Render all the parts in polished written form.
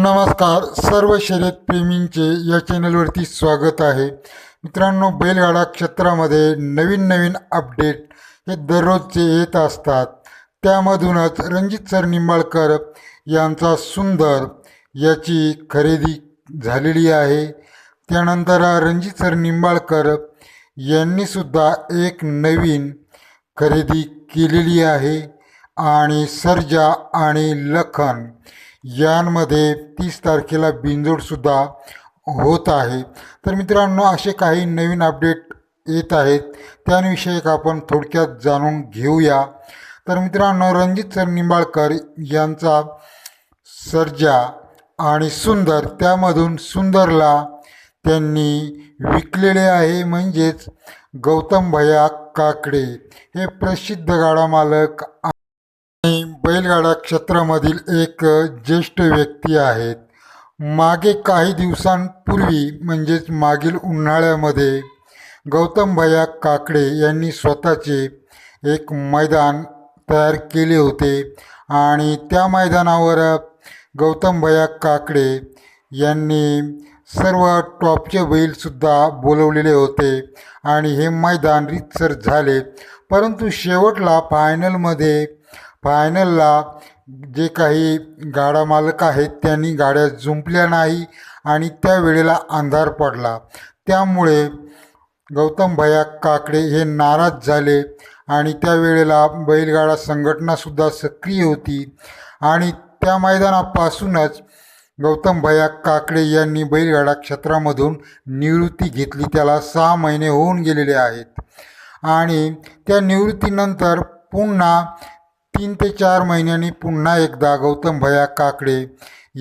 नमस्कार सर्व शर्यतप्रेमींचे या चॅनलवरती स्वागत आहे. मित्रांनो, बैलगाडा क्षेत्रामध्ये नवीन नवीन अपडेट हे दररोजचे येत असतात. त्यामधूनच रणजित सर निंबाळकर यांचा सुंदर याची खरेदी झालेली आहे. त्यानंतर रणजित सर निंबाळकर यांनीसुद्धा एक नवीन खरेदी केलेली आहे आणि सर्जा आणि लखन यांमध्ये 30 तारखेला बिनजोडसुद्धा होत आहे. तर मित्रांनो, असे काही नवीन अपडेट येत आहेत, त्याविषयी आपण थोडक्यात जाणून घेऊया. तर मित्रांनो, रणजित सर निंबाळकर यांचा सर्जा आणि सुंदर, त्यामधून सुंदरला त्यांनी विकलेले आहे. म्हणजेच गौतम भैया काकडे हे प्रसिद्ध गाडा मालक आणि बैलगाडा क्षेत्रामधील एक ज्येष्ठ व्यक्ती आहेत. मागे काही दिवसांपूर्वी म्हणजेच मागील उन्हाळ्यामध्ये गौतम भैया काकडे यांनी स्वतःचे एक मैदान तयार केले होते आणि त्या मैदानावर गौतम भैया काकडे यांनी सर्व टॉपचे बैलसुद्धा बोलवलेले होते आणि हे मैदान रीतसर झाले. परंतु शेवटला फायनलला जे काही गाडा मालक आहेत त्यांनी गाड्या जुंपल्या नाही आणि त्यावेळेला अंधार पडला. त्यामुळे गौतम भैया काकडे हे नाराज झाले आणि त्यावेळेला बैलगाडा संघटनासुद्धा सक्रिय होती आणि त्या मैदानापासूनच गौतम भैया काकडे यांनी बैलगाडा क्षेत्रामधून निवृत्ती घेतली. त्याला 6 महिने होऊन गेलेले आहेत आणि त्या निवृत्तीनंतर पुन्हा 3 ते 4 महिन्यांनी पुन्हा एकदा गौतम भैया काकडे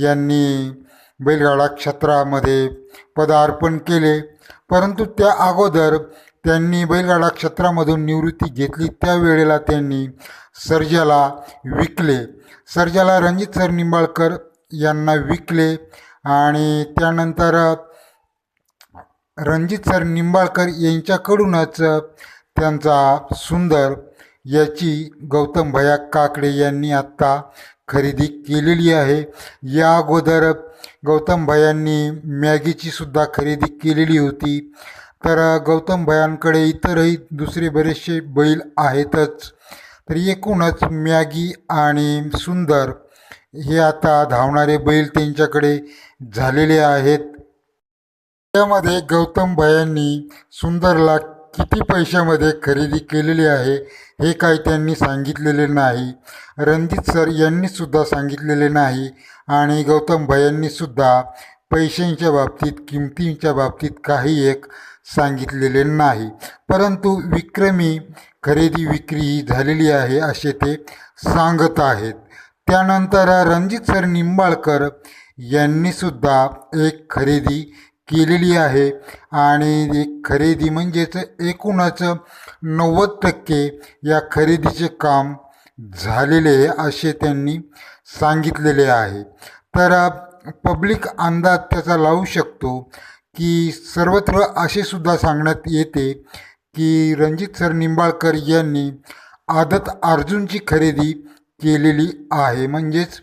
यांनी बैलगाडा क्षेत्रामध्ये पदार्पण केले. परंतु त्या अगोदर त्यांनी बैलगाडा क्षेत्रामधून निवृत्ती घेतली. त्यावेळेला त्यांनी सर्जाला विकले. सर्जाला रणजित सर निंबाळकर यांना विकले आणि त्यानंतर रणजित सर निंबाळकर यांच्याकडूनच त्यांचा सुंदर याची गौतम भैया काकडे यांनी आत्ता खरेदी केलेली आहे. या अगोदर गौतम भैयांनी मॅगीची सुद्धा खरेदी केलेली होती. तर गौतम भैयांकडे इतरही दुसरे बरेचसे बैल आहेतच. तर एकूणच मॅगी आणि सुंदर हे आता धावणारे बैल त्यांच्याकडे झालेले आहेत. त्यामध्ये गौतम भैयांनी सुंदरला किती पैशामध्ये खरेदी केलेली आहे हे काही त्यांनी सांगितलेले नाही. रणजित सर यांनीसुद्धा सांगितलेले नाही आणि गौतम भैयांनीसुद्धा पैशांच्या बाबतीत, किमतींच्या बाबतीत काही एक सांगितलेले नाही. परंतु विक्रमी खरेदी विक्री ही झालेली आहे असे ते सांगत आहेत. त्यानंतर रणजित सर निंबाळकर यांनीसुद्धा एक खरेदी केलेली आहे आणि एक खरेदी म्हणजेच एकूणच 90% या खरेदीचे काम झालेले असे त्यांनी सांगितलेले आहे. तर पब्लिक अंदाज त्याचा लावू शकतो की सर्वत्र असे सुद्धा सांगण्यात येते की रणजित सर निंबाळकर यांनी आदत अर्जुनची खरेदी केलेली आहे. म्हणजेच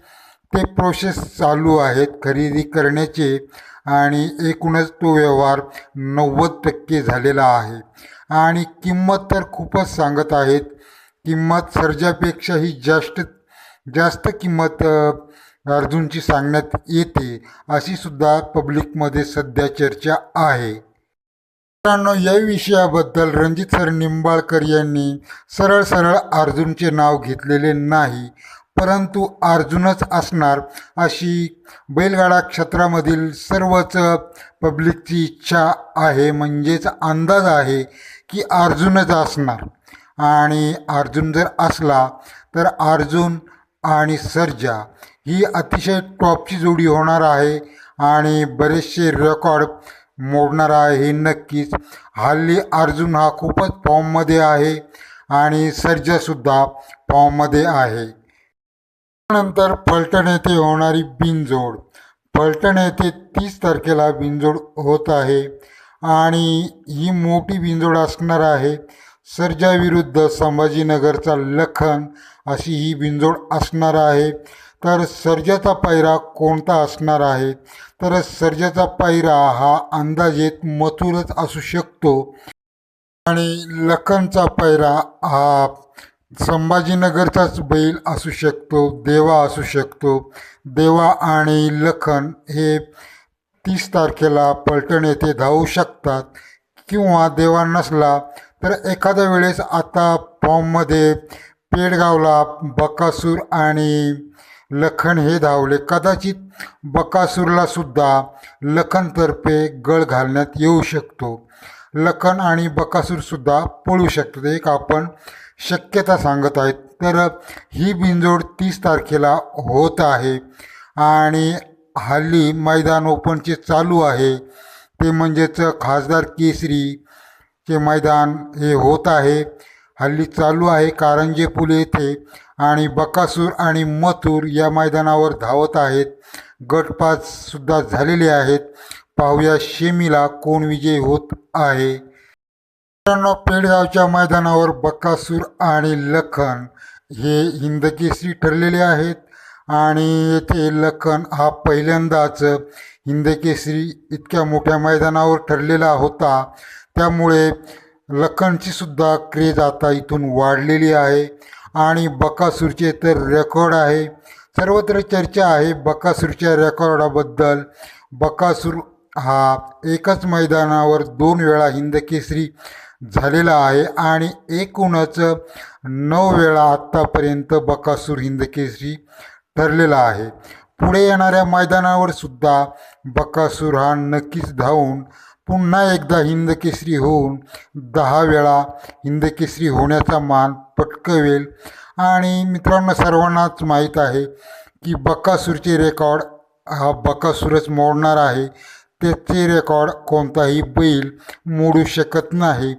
ते प्रोसेस चालू आहेत खरेदी करण्याचे आणि एकूणच तो व्यवहार 90% झालेला आहे आणि किंमत तर खूपच सांगत आहेत. किंमत सर्जापेक्षाही जास्त किंमत अर्जुनची सांगण्यात येते अशी सुद्धा पब्लिकमध्ये सध्या चर्चा आहे. मित्रांनो, या विषयाबद्दल रणजित सर निंबाळकर यांनी सरळ अर्जुनचे नाव घेतलेले नाही, परंतु अर्जुनच असणार अशी बैलगाडा क्षेत्रामधील सर्वच पब्लिकची इच्छा आहे. म्हणजेच अंदाज आहे की अर्जुनच असणार आणि अर्जुन जर असला तर अर्जुन आणि सर्जा ही अतिशय टॉपची जोडी होणार आहे आणि बरेचसे रेकॉर्ड मोडणार आहे हे नक्कीच. हल्ली अर्जुन हा खूपच फॉर्ममध्ये आहे आणि सर्जासुद्धा फॉर्ममध्ये आहे. त्यानंतर फलटण येथे होणारी बिनजोड. फलटण येथे 30 तारखेला बिनजोड होत आहे आणि ही मोठी बिनजोड असणार आहे. सर्जा विरुद्ध संभाजीनगरचा लखन अशी ही बिनजोड असणार आहे. तर सर्जाचा पायरा कोणता असणार आहे? तर सर्जाचा पायरा हा अंदाजेत मथुरच असू शकतो आणि लखनचा पायरा हा संभाजीनगरचाच बैल असू शकतो, देवा असू शकतो. देवा आणि लखन हे 30 तारखेला पलटण येथे धावू शकतात किंवा देवा नसला तर एखाद्या वेळेस आता फॉर्ममध्ये पेडगावला बकासूर आणि लखन हे धावले. कदाचित बकासूरला सुद्धा लखनतर्फे गळ घालण्यात येऊ शकतो. लखन आणि बकासूरसुद्धा पळू शकतात, एक आपण शक्यता सांगत आहेत. तर ही बिनजोड 30 तारखेला होत आहे आणि हल्ली मैदान ओपनचे चालू आहे, ते म्हणजेच खासदार केसरीचे मैदान हे होत आहे, हल्ली चालू आहे कारंजे पुले येथे. आणि बकासूर आणि मथुर या मैदानावर धावत आहेत. गटपाससुद्धा झालेले आहेत. पाहूया शेमीला कोण विजयी होत आहे. मित्रांनो, पेडगावच्या मैदानावर बकासूर आणि लखन हे हिंदकेसरी ठरलेले आहेत आणि येथे लखन हा पहिल्यांदाच हिंदकेसरी इतक्या मोठ्या मैदानावर ठरलेला होता. त्यामुळे लखनची सुद्धा क्रेज आता इथून वाढलेली आहे आणि बकासूरचे तर रेकॉर्ड आहे. सर्वत्र चर्चा आहे बकासूरच्या रेकॉर्डाबद्दल. बकासूर हा एकच मैदानावर 2 वेळा हिंदकेसरी झालेला आहे आणि एकूणच 9 वेळा आत्तापर्यंत बकासूर हिंदकेसरी ठरलेला आहे. पुढे येणाऱ्या मैदानावर सुद्धा बकासूर हा नक्कीच धावून पुन्हा एकदा हिंदकेसरी होऊन 10 वेळा हिंदकेसरी होण्याचा मान पटकवेल. आणि मित्रांनो, सर्वांनाच माहीत आहे की बकासूरचे रेकॉर्ड हा बकासूरच मोडणार आहे. त्याचे रेकॉर्ड कोणताही बैल मोडू शकत नाही,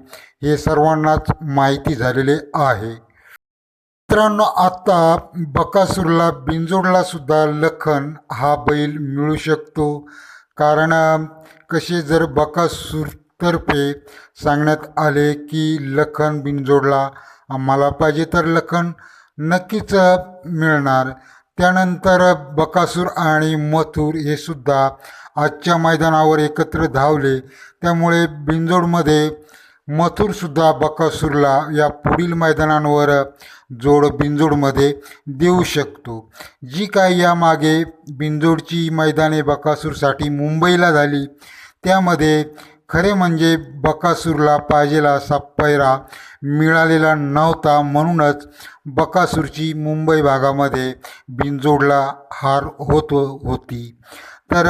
हे सर्वांनाच माहिती झालेले आहे. मित्रांनो, आता बकासूरला बिनजोडला सुद्धा लखन हा बैल मिळू शकतो. कारण कसे जर बकासूरतर्फे सांगण्यात आले की लखन बिनजोडला आम्हाला पाहिजे तर लखन नक्कीच मिळणार. त्यानंतर बकासूर आणि मथुर हे सुद्धा आजच्या मैदानावर एकत्र धावले. त्यामुळे बिनजोडमध्ये मथुरसुद्धा बकासूरला या पुढील मैदानांवर जोड बिनजोडमध्ये देऊ शकतो. जी काय यामागे बिनजोडची मैदाने बकासूरसाठी मुंबईला झाली, त्यामध्ये खरे म्हणजे बकासूरला पाहिजेला असा पैरा मिळालेला नव्हता. म्हणूनच बकासूरची मुंबई भागामध्ये बिनजोडला हार होती. तर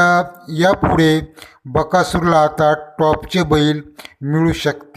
यापुढे बकासूरला आता टॉपचे बैल मिळू शकतील.